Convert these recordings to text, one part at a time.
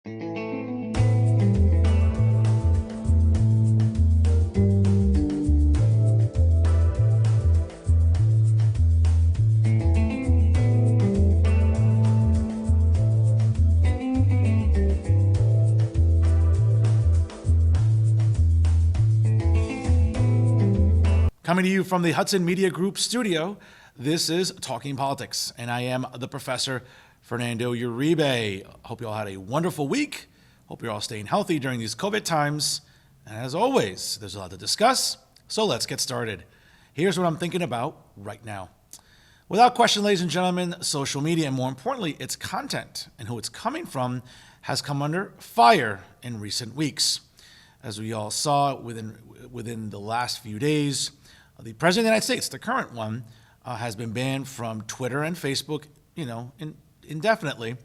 Coming to you from the Hudson Media Group studio, this is Talking Politics, and I am the Professor Fernando Uribe. Hope you all had a wonderful week. Hope you're all staying healthy during these COVID times. And as always, there's a lot to discuss, so let's get started. Here's what I'm thinking about right now. Without question, ladies and gentlemen, social media, and more importantly, its content and who it's coming from, has come under fire in recent weeks. As we all saw within the last few days, the President of the United States, the current one, has been banned from Twitter and Facebook, indefinitely.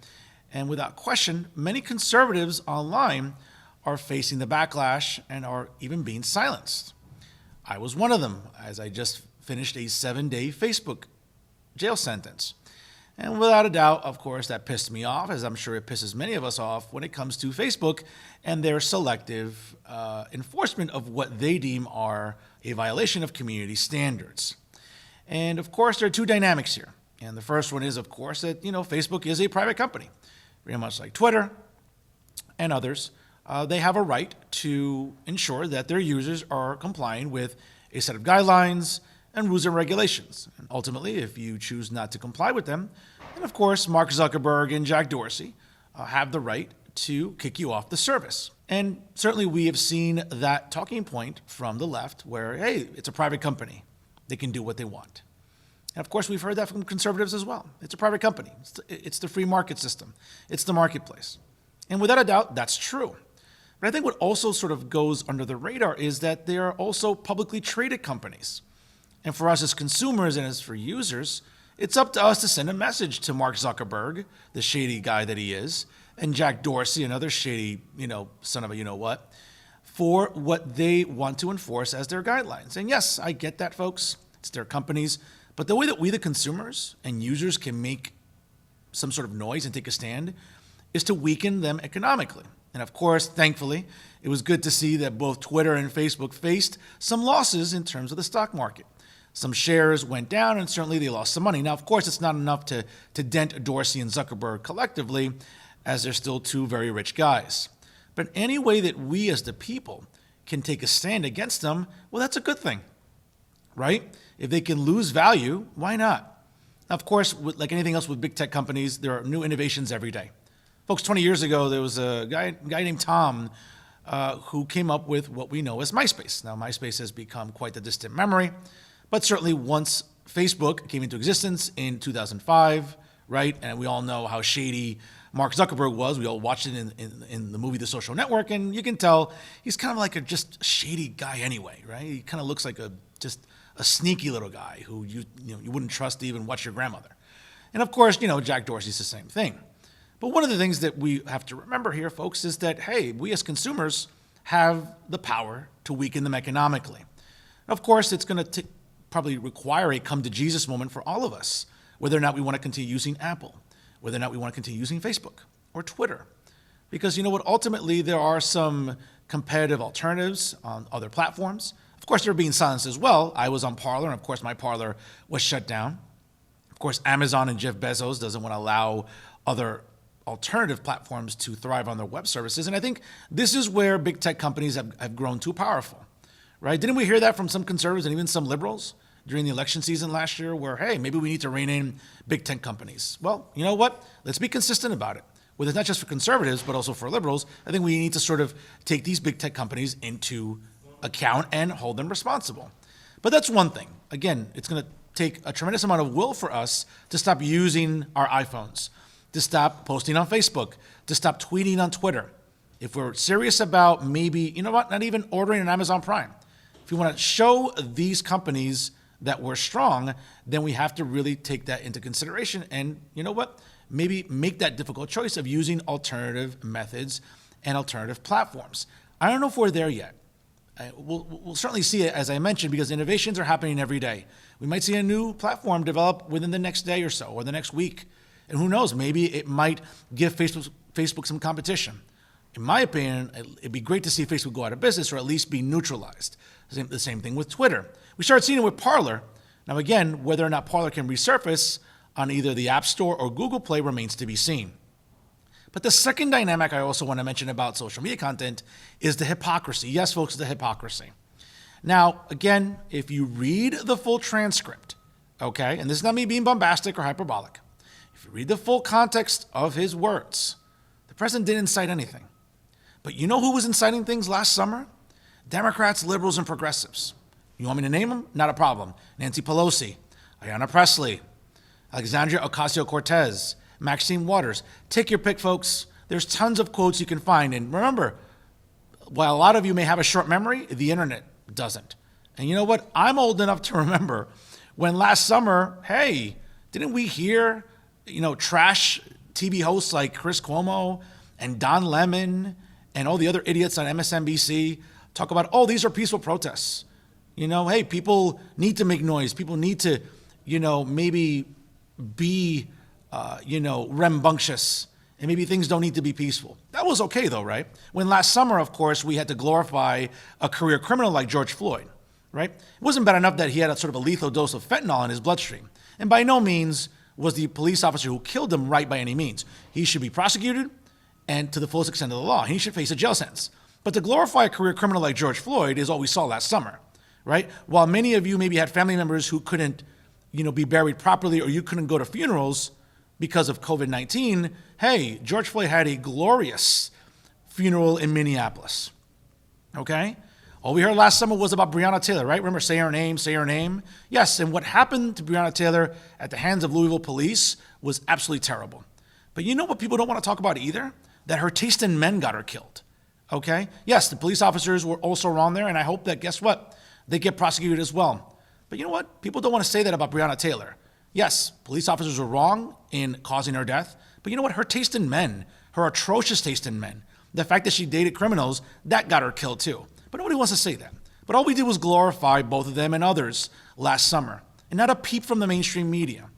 And without question, many conservatives online are facing the backlash and are even being silenced. I was one of them, as I just finished a 7-day Facebook jail sentence. And without a doubt, of course, that pissed me off, as I'm sure it pisses many of us off when it comes to Facebook and their selective enforcement of what they deem are a violation of community standards. And of course, there are two dynamics here. And the first one is, of course, that Facebook is a private company, very much like Twitter and others. They have a right to ensure that their users are complying with a set of guidelines and rules and regulations. And ultimately, if you choose not to comply with them, then of course, Mark Zuckerberg and Jack Dorsey have the right to kick you off the service. And certainly we have seen that talking point from the left where, hey, it's a private company. They can do what they want. And of course, we've heard that from conservatives as well. It's a private company. It's the free market system. It's the marketplace. And without a doubt, that's true. But I think what also sort of goes under the radar is that they are also publicly traded companies. And for us as consumers and as for users, it's up to us to send a message to Mark Zuckerberg, the shady guy that he is, and Jack Dorsey, another shady, son of a you-know-what, for what they want to enforce as their guidelines. And yes, I get that, folks. It's their companies. But the way that we, the consumers and users, can make some sort of noise and take a stand is to weaken them economically. And of course, thankfully, it was good to see that both Twitter and Facebook faced some losses in terms of the stock market. Some shares went down, and certainly they lost some money. Now, of course, it's not enough to dent Dorsey and Zuckerberg collectively, as they're still two very rich guys. But any way that we as the people can take a stand against them, well, that's a good thing, right? If they can lose value, why not? Now, of course, like anything else with big tech companies, there are new innovations every day. Folks, 20 years ago, there was a guy named Tom who came up with what we know as MySpace. Now, MySpace has become quite a distant memory, but certainly once Facebook came into existence in 2005, right? And we all know how shady Mark Zuckerberg was. We all watched it in the movie The Social Network, and you can tell he's kind of like a just shady guy anyway, right? He kind of looks like just a sneaky little guy who you wouldn't trust to even watch your grandmother. And of course, Jack Dorsey's the same thing. But one of the things that we have to remember here, folks, is that, hey, we as consumers have the power to weaken them economically. Of course, it's going to probably require a come-to-Jesus moment for all of us, whether or not we want to continue using Apple, whether or not we want to continue using Facebook or Twitter. Because you know what? Ultimately, there are some competitive alternatives on other platforms. Of course, they're being silenced as well. I was on Parler, and of course, my Parler was shut down. Of course, Amazon and Jeff Bezos doesn't want to allow other alternative platforms to thrive on their web services. And I think this is where big tech companies have grown too powerful, right? Didn't we hear that from some conservatives and even some liberals during the election season last year where, hey, maybe we need to rein in big tech companies? Well, you know what? Let's be consistent about it. Well, it's not just for conservatives, but also for liberals. I think we need to sort of take these big tech companies into account and hold them responsible. But that's one thing. Again, it's going to take a tremendous amount of will for us to stop using our iPhones, to stop posting on Facebook, to stop tweeting on Twitter. If we're serious about maybe, not even ordering an Amazon Prime. If we want to show these companies that we're strong, then we have to really take that into consideration and, maybe make that difficult choice of using alternative methods and alternative platforms. I don't know if we're there yet. We'll certainly see it, as I mentioned, because innovations are happening every day. We might see a new platform develop within the next day or so, or the next week. And who knows, maybe it might give Facebook some competition. In my opinion, it'd be great to see Facebook go out of business or at least be neutralized. The same thing with Twitter. We started seeing it with Parler. Now, again, whether or not Parler can resurface on either the App Store or Google Play remains to be seen. But the second dynamic I also want to mention about social media content is the hypocrisy. Yes, folks, the hypocrisy. Now, again, if you read the full transcript, okay, and this is not me being bombastic or hyperbolic, if you read the full context of his words, the president didn't incite anything. But you know who was inciting things last summer? Democrats, liberals, and progressives. You want me to name them? Not a problem. Nancy Pelosi, Ayanna Pressley, Alexandria Ocasio-Cortez, Maxine Waters. Take your pick, folks. There's tons of quotes you can find. And remember, while a lot of you may have a short memory, the internet doesn't. And you know what? I'm old enough to remember when last summer, hey, didn't we hear, trash TV hosts like Chris Cuomo and Don Lemon and all the other idiots on MSNBC talk about, oh, these are peaceful protests. Hey, people need to make noise. People need to, maybe be, rambunctious. And maybe things don't need to be peaceful. That was okay, though, right? When last summer, of course, we had to glorify a career criminal like George Floyd, right? It wasn't bad enough that he had a sort of a lethal dose of fentanyl in his bloodstream. And by no means was the police officer who killed him right by any means. He should be prosecuted and to the fullest extent of the law. He should face a jail sentence. But to glorify a career criminal like George Floyd is all we saw last summer, right? While many of you maybe had family members who couldn't, be buried properly or you couldn't go to funerals because of COVID-19, hey, George Floyd had a glorious funeral in Minneapolis, okay? All we heard last summer was about Breonna Taylor, right? Remember, say her name. Yes, and what happened to Breonna Taylor at the hands of Louisville police was absolutely terrible. But you know what people don't want to talk about either? That her taste in men got her killed, okay? Yes, the police officers were also wrong there, and I hope that, guess what? They get prosecuted as well. But you know what? People don't want to say that about Breonna Taylor. Yes, police officers were wrong in causing her death, but you know what? Her taste in men, her atrocious taste in men, the fact that she dated criminals, that got her killed too. But nobody wants to say that. But all we did was glorify both of them and others last summer. And not a peep from the mainstream media.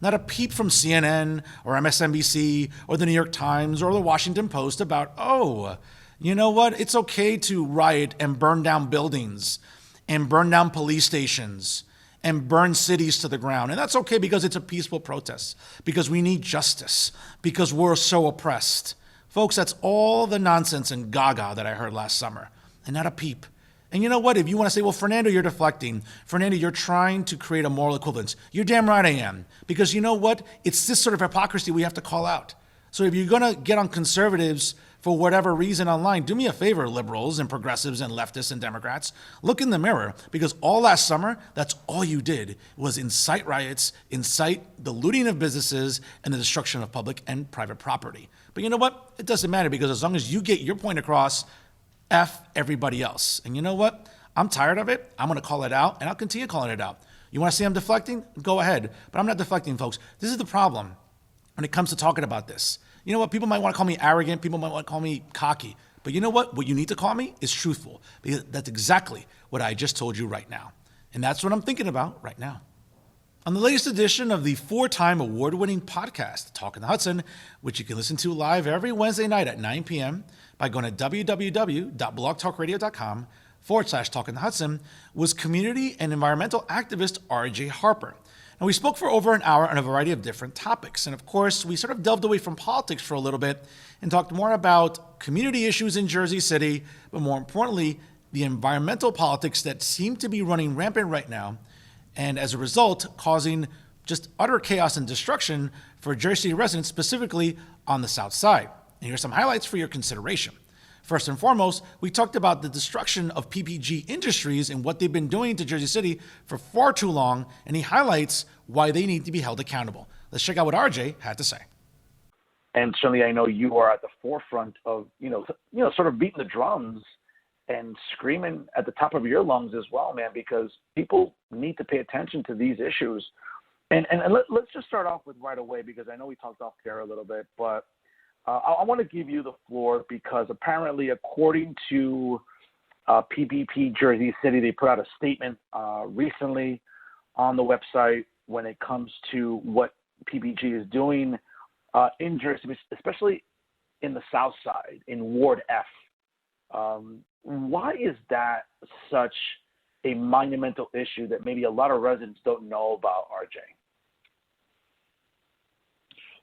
Not a peep from CNN or MSNBC or the New York Times or the Washington Post about, oh, you know what? It's okay to riot and burn down buildings and burn down police stations and burn cities to the ground. And that's okay because it's a peaceful protest, because we need justice, because we're so oppressed. Folks, that's all the nonsense and gaga that I heard last summer, and not a peep. And you know what? If you want to say, well, Fernando, you're deflecting. Fernando, you're trying to create a moral equivalence. You're damn right I am. Because you know what? It's this sort of hypocrisy we have to call out. So if you're going to get on conservatives for whatever reason online, do me a favor, liberals and progressives and leftists and Democrats, look in the mirror, because all last summer, that's all you did was incite riots, incite the looting of businesses and the destruction of public and private property. But you know what? It doesn't matter, because as long as you get your point across, F everybody else. And you know what? I'm tired of it. I'm going to call it out, and I'll continue calling it out. You want to say I'm deflecting? Go ahead. But I'm not deflecting, folks. This is the problem when it comes to talking about this. You know what? People might want to call me arrogant. People might want to call me cocky. But you know what? What you need to call me is truthful, because that's exactly what I just told you right now. And that's what I'm thinking about right now. On the latest edition of the 4-time award-winning podcast, Talking the Hudson, which you can listen to live every Wednesday night at 9 p.m. by going to www.blogtalkradio.com/Talking the Hudson, was community and environmental activist RJ Harper. And we spoke for over an hour on a variety of different topics. And of course, we sort of delved away from politics for a little bit and talked more about community issues in Jersey City, but more importantly, the environmental politics that seem to be running rampant right now, and as a result, causing just utter chaos and destruction for Jersey City residents, specifically on the South Side. And here's some highlights for your consideration. First and foremost, we talked about the destruction of PPG Industries and what they've been doing to Jersey City for far too long, and he highlights why they need to be held accountable. Let's check out what RJ had to say. And certainly I know you are at the forefront of, sort of beating the drums and screaming at the top of your lungs as well, man, because people need to pay attention to these issues. And let's just start off with right away, because I know we talked off air a little bit, but I want to give you the floor, because apparently, according to PPP Jersey City, they put out a statement recently on the website when it comes to what PPG is doing in Jersey, especially in the South Side, in Ward F. Why is that such a monumental issue that maybe a lot of residents don't know about, RJ?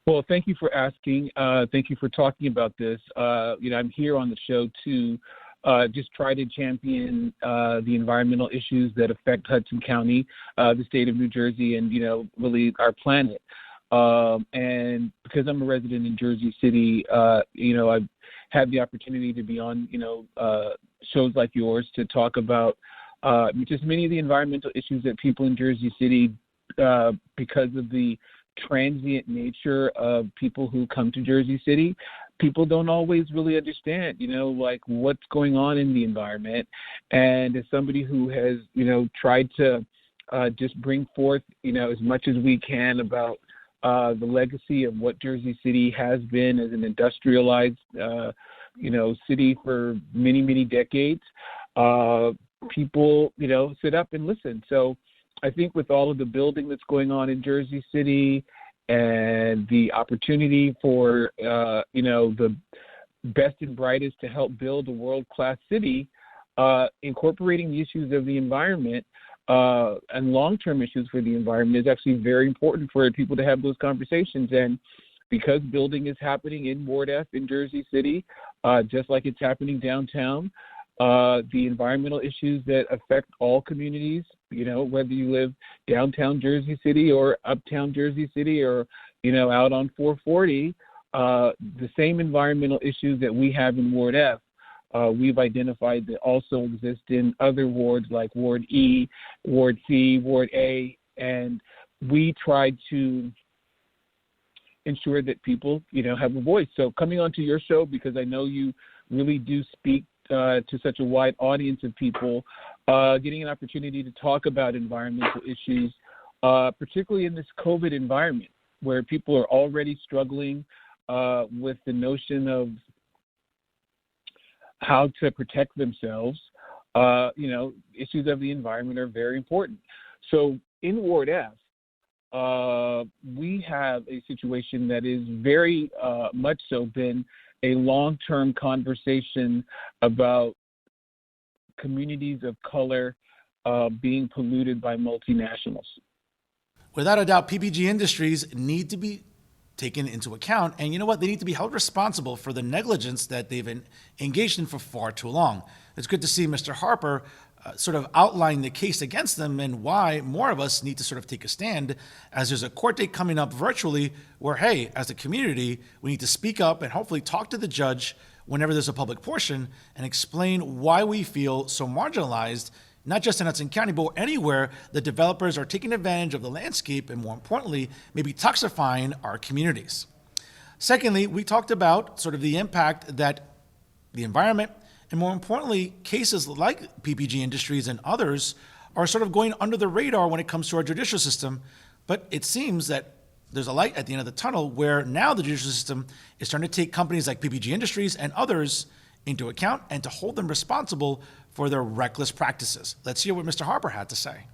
Well, thank you for asking. Thank you for talking about this. I'm here on the show to just try to champion the environmental issues that affect Hudson County, the state of New Jersey, and, really our planet. And because I'm a resident in Jersey City, I've had the opportunity to be on, shows like yours to talk about just many of the environmental issues that people in Jersey City, because of the transient nature of people who come to Jersey City, people don't always really understand, like what's going on in the environment. And as somebody who has, tried to just bring forth, as much as we can about the legacy of what Jersey City has been as an industrialized, city for many, many decades, people, sit up and listen. So I think with all of the building that's going on in Jersey City and the opportunity for, the best and brightest to help build a world-class city, incorporating the issues of the environment and long-term issues for the environment is actually very important for people to have those conversations. And because building is happening in Ward F in Jersey City, just like it's happening downtown, the environmental issues that affect all communities, whether you live downtown Jersey City or uptown Jersey City or, out on 440, the same environmental issues that we have in Ward F, we've identified that also exist in other wards like Ward E, Ward C, Ward A, and we try to ensure that people, have a voice. So coming onto your show, because I know you really do speak to such a wide audience of people, getting an opportunity to talk about environmental issues, particularly in this COVID environment where people are already struggling with the notion of how to protect themselves. Issues of the environment are very important. So in Ward F, we have a situation that is very much so been a long-term conversation about communities of color being polluted by multinationals. Without a doubt, PPG Industries need to be taken into account. And you know what? They need to be held responsible for the negligence that they've been engaged in for far too long. It's good to see Mr. Harper sort of outline the case against them and why more of us need to sort of take a stand, as there's a court date coming up virtually where, hey, as a community, we need to speak up and hopefully talk to the judge whenever there's a public portion and explain why we feel so marginalized, not just in Hudson County, but anywhere the developers are taking advantage of the landscape and, more importantly, maybe toxifying our communities. Secondly, we talked about sort of the impact that the environment and, more importantly, cases like PPG Industries and others are sort of going under the radar when it comes to our judicial system. But it seems that there's a light at the end of the tunnel where now the judicial system is starting to take companies like PPG Industries and others into account and to hold them responsible for their reckless practices. Let's hear what Mr. Harper had to say.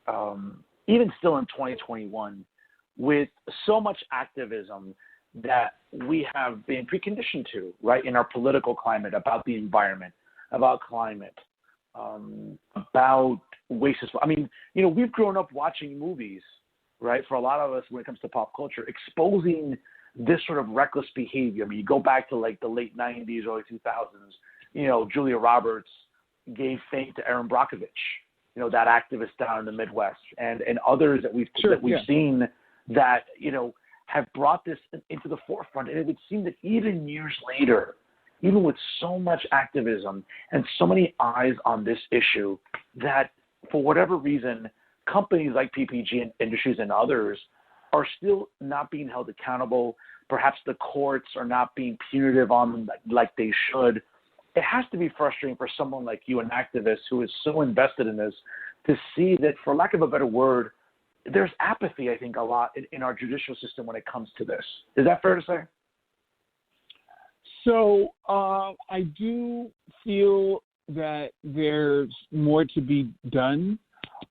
Even still in 2021, with so much activism that we have been preconditioned to, right, in our political climate, about the environment, about climate, about waste. I mean, we've grown up watching movies, right, for a lot of us when it comes to pop culture, exposing this sort of reckless behavior. I mean, you go back to like the late 90s, early 2000s, Julia Roberts gave fame to Erin Brockovich, that activist down in the Midwest, and others that we've seen that, have brought this into the forefront. And it would seem that even years later, even with so much activism and so many eyes on this issue, that for whatever reason, companies like PPG Industries and others are still not being held accountable. Perhaps the courts are not being punitive on them like they should. It has to be frustrating for someone like you, an activist who is so invested in this, to see that, for lack of a better word, there's apathy, I think, a lot in our judicial system when it comes to this. Is that fair to say? So I do feel that there's more to be done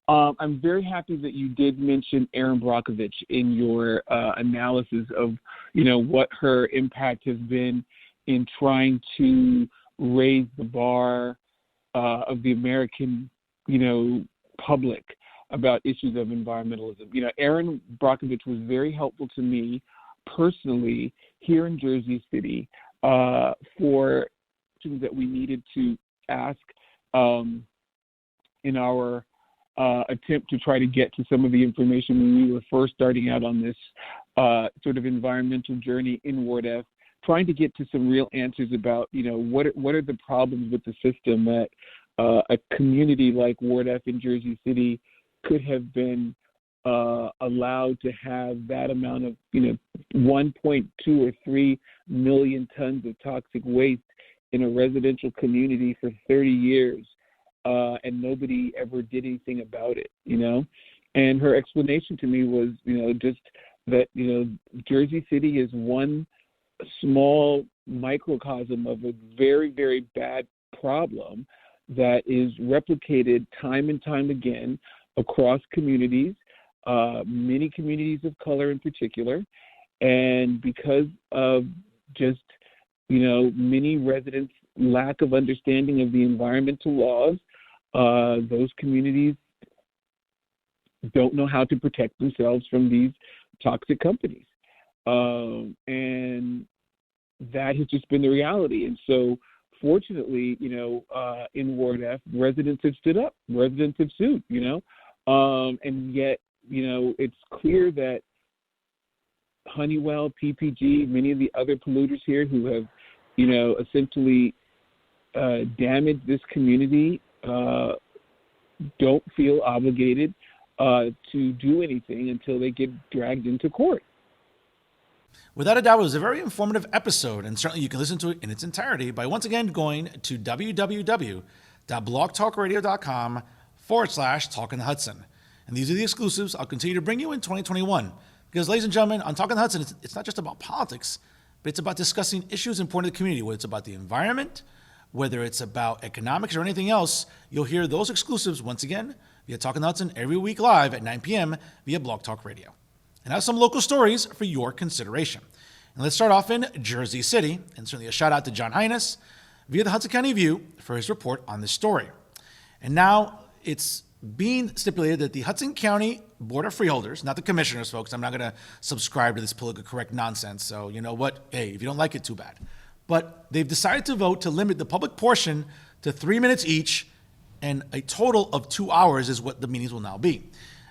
I'm very happy that you did mention Erin Brockovich in your analysis of, what her impact has been in trying to raise the bar of the American, public about issues of environmentalism. Erin Brockovich was very helpful to me personally here in Jersey City for questions that we needed to ask in our attempt to try to get to some of the information when we were first starting out on this sort of environmental journey in Ward F, trying to get to some real answers about, what are the problems with the system that a community like Ward F in Jersey City could have been allowed to have that amount of, 1.2 or 3 million tons of toxic waste in a residential community for 30 years, and nobody ever did anything about it, And her explanation to me was, just that, Jersey City is one small microcosm of a very, very bad problem that is replicated time and time again across communities, many communities of color in particular. And because of just, many residents' lack of understanding of the environmental laws, those communities don't know how to protect themselves from these toxic companies. And that has just been the reality. And so, fortunately, in Ward F, residents have stood up, residents have sued, and yet, it's clear that Honeywell, PPG, many of the other polluters here who have, essentially damaged this community don't feel obligated to do anything until they get dragged into court. Without a doubt, it was a very informative episode, and certainly you can listen to it in its entirety by once again going to www.blogtalkradio.com/Talking Hudson. And these are the exclusives I'll continue to bring you in 2021. Because, ladies and gentlemen, on Talking Hudson, it's not just about politics, but it's about discussing issues important to the community, whether it's about the environment, whether it's about economics or anything else. You'll hear those exclusives once again via Talking Hudson every week live at 9 p.m. via Blog Talk Radio. And I have some local stories for your consideration. And let's start off in Jersey City, and certainly a shout out to John Hines via the Hudson County View for his report on this story. And now it's being stipulated that the Hudson County Board of Freeholders, not the commissioners, folks, I'm not going to subscribe to this politically correct nonsense. So you know what? Hey, if you don't like it, too bad. But they've decided to vote to limit the public portion to 3 minutes each, and a total of 2 hours is what the meetings will now be.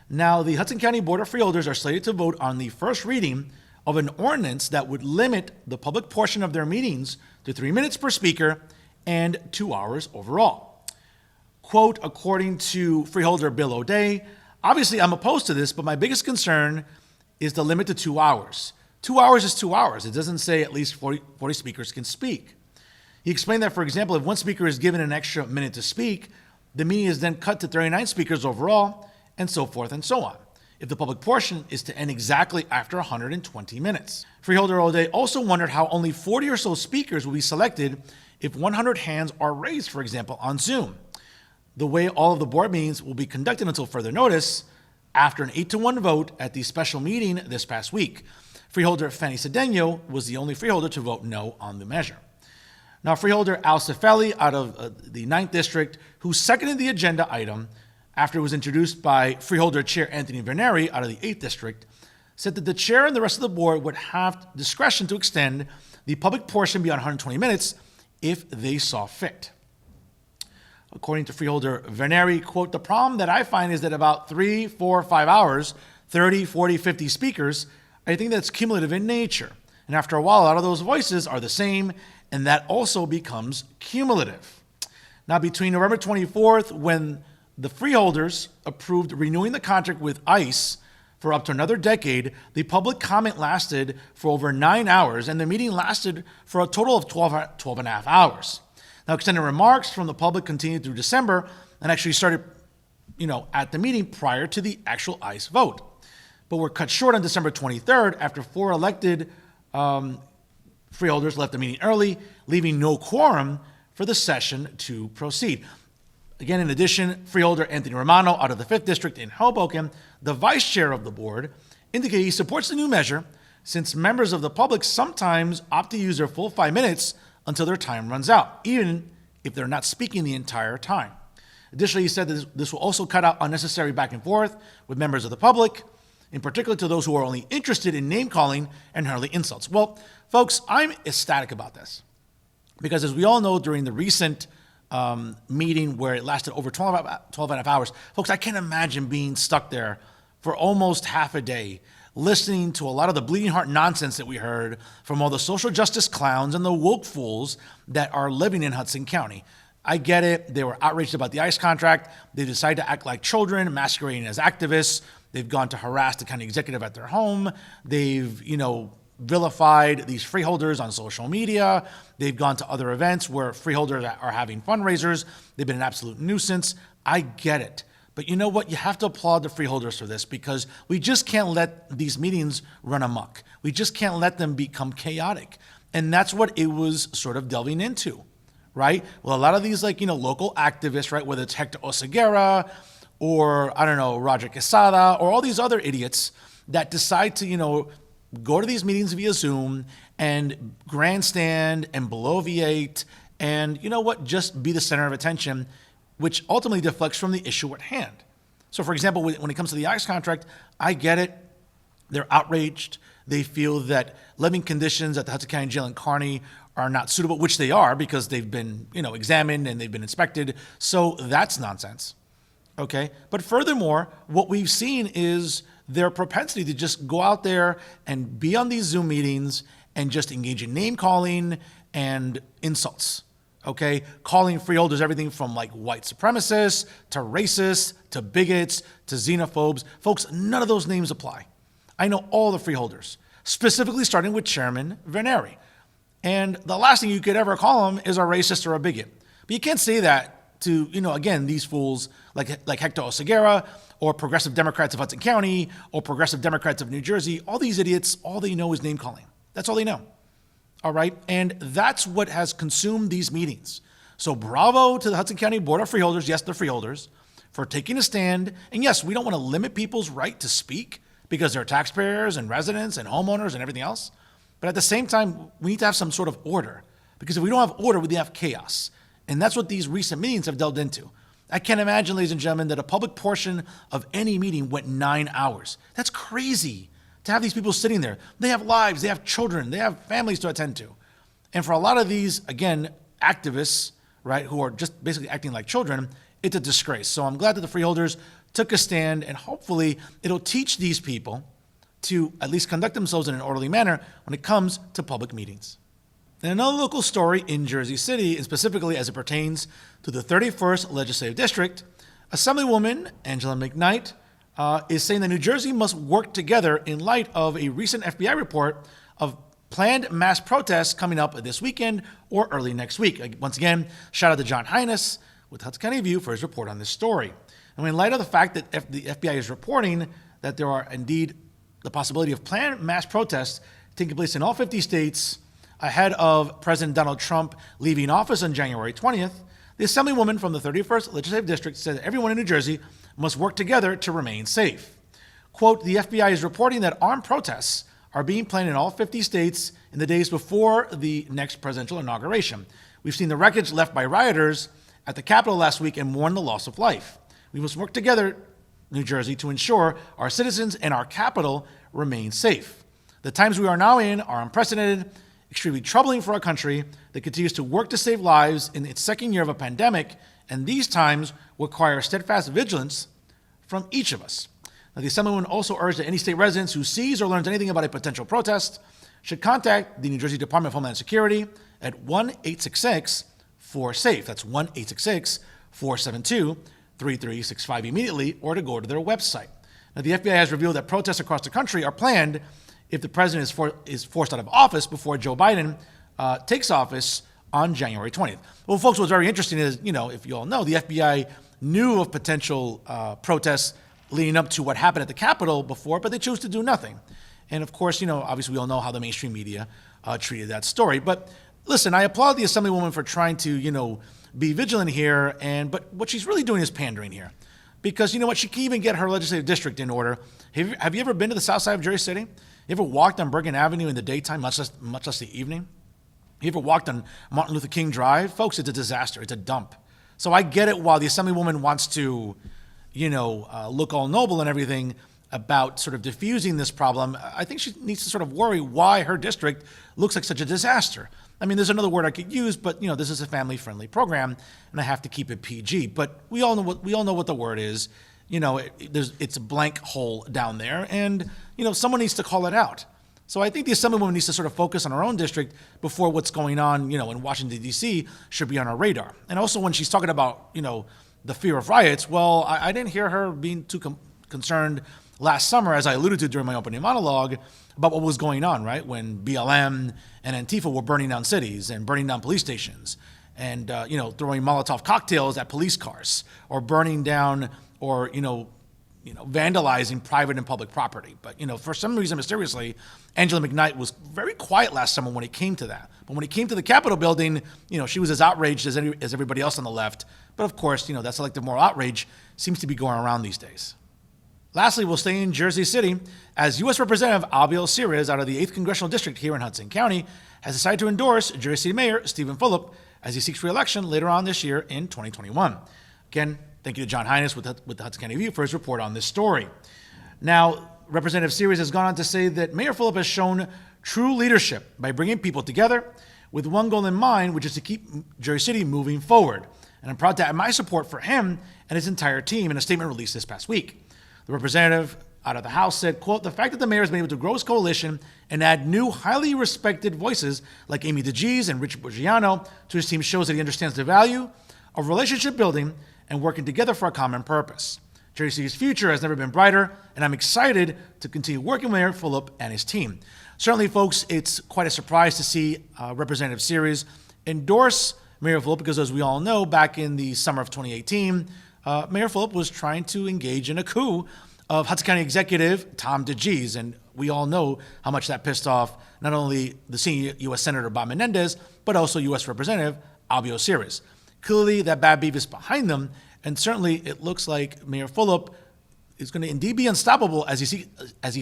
Now, the Hudson County Board of Freeholders are slated to vote on the first reading of an ordinance that would limit the public portion of their meetings to 3 minutes per speaker and 2 hours overall. Quote, according to Freeholder Bill O'Day, obviously I'm opposed to this, but my biggest concern is the limit to 2 hours. 2 hours is 2 hours. It doesn't say at least 40 speakers can speak. He explained that, for example, if one speaker is given an extra minute to speak, the meeting is then cut to 39 speakers overall, and so forth and so on, if the public portion is to end exactly after 120 minutes. Freeholder O'Day also wondered how only 40 or so speakers will be selected if 100 hands are raised, for example, on Zoom. The way all of the board meetings will be conducted until further notice, after an 8-1 vote at the special meeting this past week. Freeholder Fanny Cedeno was the only freeholder to vote no on the measure. Now, Freeholder Al Cifelli out of the 9th District, who seconded the agenda item after it was introduced by Freeholder Chair Anthony Verneri out of the 8th District, said that the chair and the rest of the board would have discretion to extend the public portion beyond 120 minutes if they saw fit. According to Freeholder Verneri, quote, the problem that I find is that about 3, 4, 5 hours, 30, 40, 50 speakers, I think that's cumulative in nature. And after a while, a lot of those voices are the same, and that also becomes cumulative. Now, between November 24th, when the freeholders approved renewing the contract with ICE for up to another decade, the public comment lasted for over 9 hours, and the meeting lasted for a total of 12 and a half hours. Now, extended remarks from the public continued through December and actually started, at the meeting prior to the actual ICE vote, but were cut short on December 23rd after 4 elected freeholders left the meeting early, leaving no quorum for the session to proceed. Again, in addition, freeholder Anthony Romano out of the 5th District in Hoboken, the vice chair of the board, indicated he supports the new measure since members of the public sometimes opt to use their full 5 minutes until their time runs out, even if they're not speaking the entire time. Additionally, he said that this will also cut out unnecessary back and forth with members of the public, in particular to those who are only interested in name-calling and hurling insults. Well, folks, I'm ecstatic about this because as we all know during the recent meeting where it lasted over 12 and a half hours. Folks, I can't imagine being stuck there for almost half a day listening to a lot of the bleeding heart nonsense that we heard from all the social justice clowns and the woke fools that are living in Hudson County. I get it. They were outraged about the ICE contract. They decided to act like children, masquerading as activists. They've gone to harass the county executive at their home. They've, vilified these freeholders on social media. They've gone to other events where freeholders are having fundraisers. They've been an absolute nuisance. I get it. But you know what? You have to applaud the freeholders for this because we just can't let these meetings run amok. We just can't let them become chaotic. And that's what it was sort of delving into, right? Well, a lot of these local activists, right, whether it's Hector Oseguera or, Roger Quesada or all these other idiots that decide to, go to these meetings via Zoom and grandstand and bloviate and, just be the center of attention, which ultimately deflects from the issue at hand. So, for example, when it comes to the ICE contract, I get it. They're outraged. They feel that living conditions at the Hudson County Jail in Kearney are not suitable, which they are because they've been, examined and they've been inspected. So that's nonsense. Okay. But furthermore, what we've seen is their propensity to just go out there and be on these Zoom meetings and just engage in name calling and insults. Okay, calling freeholders everything from white supremacists to racists to bigots to xenophobes. Folks, none of those names apply. I know all the freeholders, specifically starting with Chairman Verneri. And the last thing you could ever call him is a racist or a bigot. But you can't say that to, again, these fools like Hector Oseguera or progressive Democrats of Hudson County or progressive Democrats of New Jersey. All these idiots, all they know is name calling. That's all they know. All right. And that's what has consumed these meetings. So bravo to the Hudson County Board of Freeholders. Yes, the freeholders for taking a stand. And yes, we don't want to limit people's right to speak because they're taxpayers and residents and homeowners and everything else. But at the same time, we need to have some sort of order because if we don't have order, we have chaos. And that's what these recent meetings have delved into. I can't imagine, ladies and gentlemen, that a public portion of any meeting went 9 hours. That's crazy to have these people sitting there. They have lives, they have children, they have families to attend to. And for a lot of these, again, activists, right, who are just basically acting like children, it's a disgrace. So I'm glad that the freeholders took a stand, and hopefully it'll teach these people to at least conduct themselves in an orderly manner when it comes to public meetings. And another local story in Jersey City, and specifically as it pertains to the 31st Legislative District, Assemblywoman Angela McKnight is saying that New Jersey must work together in light of a recent FBI report of planned mass protests coming up this weekend or early next week. Once again, shout out to John Hines with Hudson County View for his report on this story. And in light of the fact that the FBI is reporting that there are indeed the possibility of planned mass protests taking place in all 50 states ahead of President Donald Trump leaving office on January 20th, the Assemblywoman from the 31st Legislative District said that everyone in New Jersey must work together to remain safe. Quote, the FBI is reporting that armed protests are being planned in all 50 states in the days before the next presidential inauguration. We've seen the wreckage left by rioters at the Capitol last week and mourn the loss of life. We must work together, New Jersey, to ensure our citizens and our capital remain safe. The times we are now in are unprecedented, extremely troubling for our country that continues to work to save lives in its second year of a pandemic, and these times require steadfast vigilance from each of us. Now, the Assemblywoman also urged that any state residents who sees or learns anything about a potential protest should contact the New Jersey Department of Homeland Security at 1-866-4SAFE. That's 1-866-472-3365 immediately, or to go to their website. Now, the FBI has revealed that protests across the country are planned if the president is forced out of office before Joe Biden takes office on January 20th. Well, folks, what's very interesting is, if you all know, the FBI knew of potential protests leading up to what happened at the Capitol before, but they chose to do nothing. And of course, obviously we all know how the mainstream media treated that story. But listen, I applaud the Assemblywoman for trying to, be vigilant here, but what she's really doing is pandering here. Because you know what? She can even get her legislative district in order. Have you ever been to the south side of Jersey City? You ever walked on Bergen Avenue in the daytime, much less the evening? You ever walked on Martin Luther King Drive? Folks, it's a disaster. It's a dump. So I get it while the Assemblywoman wants to, look all noble and everything about sort of diffusing this problem. I think she needs to sort of worry why her district looks like such a disaster. I mean, there's another word I could use, but this is a family-friendly program, and I have to keep it PG. But we all know what the word is. It's a blank hole down there, and someone needs to call it out. So I think the Assemblywoman needs to sort of focus on her own district before what's going on, in Washington D.C. should be on our radar. And also when she's talking about, the fear of riots, well, I didn't hear her being too concerned last summer, as I alluded to during my opening monologue, about what was going on, right? When BLM and Antifa were burning down cities and burning down police stations and, throwing Molotov cocktails at police cars or burning down or, vandalizing private and public property. But, for some reason, mysteriously, Angela McKnight was very quiet last summer when it came to that. But when it came to the Capitol building, she was as outraged as everybody else on the left. But of course, that selective moral outrage seems to be going around these days. Lastly, we'll stay in Jersey City as U.S. Representative Abio out of the 8th Congressional District here in Hudson County has decided to endorse Jersey City Mayor Stephen Fulop as he seeks re-election later on this year in 2021. Again, thank you to John Hines with the Hudson County Review for his report on this story. Now, Representative Series has gone on to say that Mayor Fulop has shown true leadership by bringing people together with one goal in mind, which is to keep Jersey City moving forward. And I'm proud to add my support for him and his entire team in a statement released this past week. The representative out of the House said, quote, "The fact that the mayor has been able to grow his coalition and add new, highly respected voices like Amy DeGise and Richard Buggiano to his team shows that he understands the value of relationship building and working together for a common purpose. Jersey City's future has never been brighter, and I'm excited to continue working with Mayor Fulop and his team." Certainly, folks, it's quite a surprise to see Representative Series endorse Mayor Fulop because, as we all know, back in the summer of 2018, Mayor Fulop was trying to engage in a coup of Hudson County Executive Tom DeGise, and we all know how much that pissed off not only the senior U.S. Senator Bob Menendez, but also U.S. Representative Abio Series. Clearly, that bad beef is behind them, and certainly it looks like Mayor Fulop is going to indeed be unstoppable as he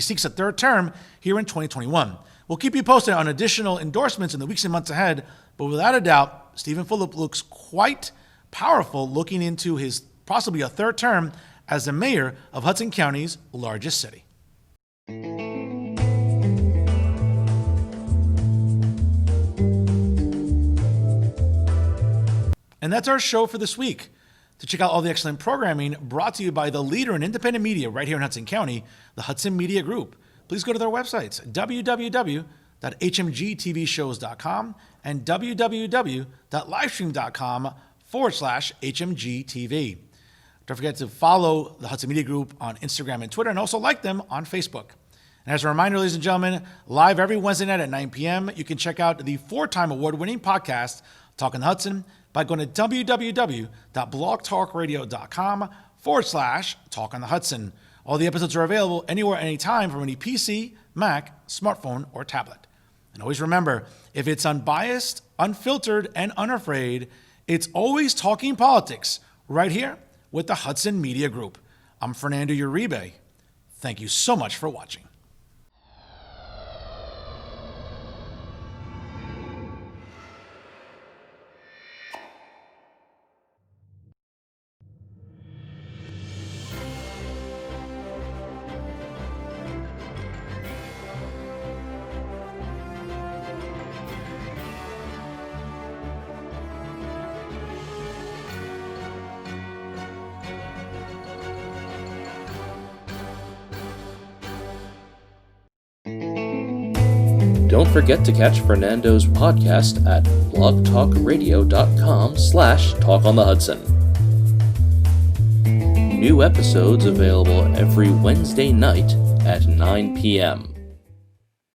seeks a third term here in 2021. We'll keep you posted on additional endorsements in the weeks and months ahead, but without a doubt, Stephen Fulop looks quite powerful looking into his possibly a third term as the mayor of Hudson County's largest city. And that's our show for this week. To check out all the excellent programming brought to you by the leader in independent media right here in Hudson County, the Hudson Media Group, please go to their websites, www.hmgtvshows.com and www.livestream.com/HMGTV. Don't forget to follow the Hudson Media Group on Instagram and Twitter, and also like them on Facebook. And as a reminder, ladies and gentlemen, live every Wednesday night at 9 p.m., you can check out the 4-time award-winning podcast, Talking the Hudson, by going to www.blogtalkradio.com/Talk on the Hudson. All the episodes are available anywhere, anytime from any PC, Mac, smartphone, or tablet. And always remember, if it's unbiased, unfiltered, and unafraid, it's always talking politics right here with the Hudson Media Group. I'm Fernando Uribe. Thank you so much for watching. Don't forget to catch Fernando's podcast at blogtalkradio.com/Talk on the Hudson. New episodes available every Wednesday night at 9 p.m.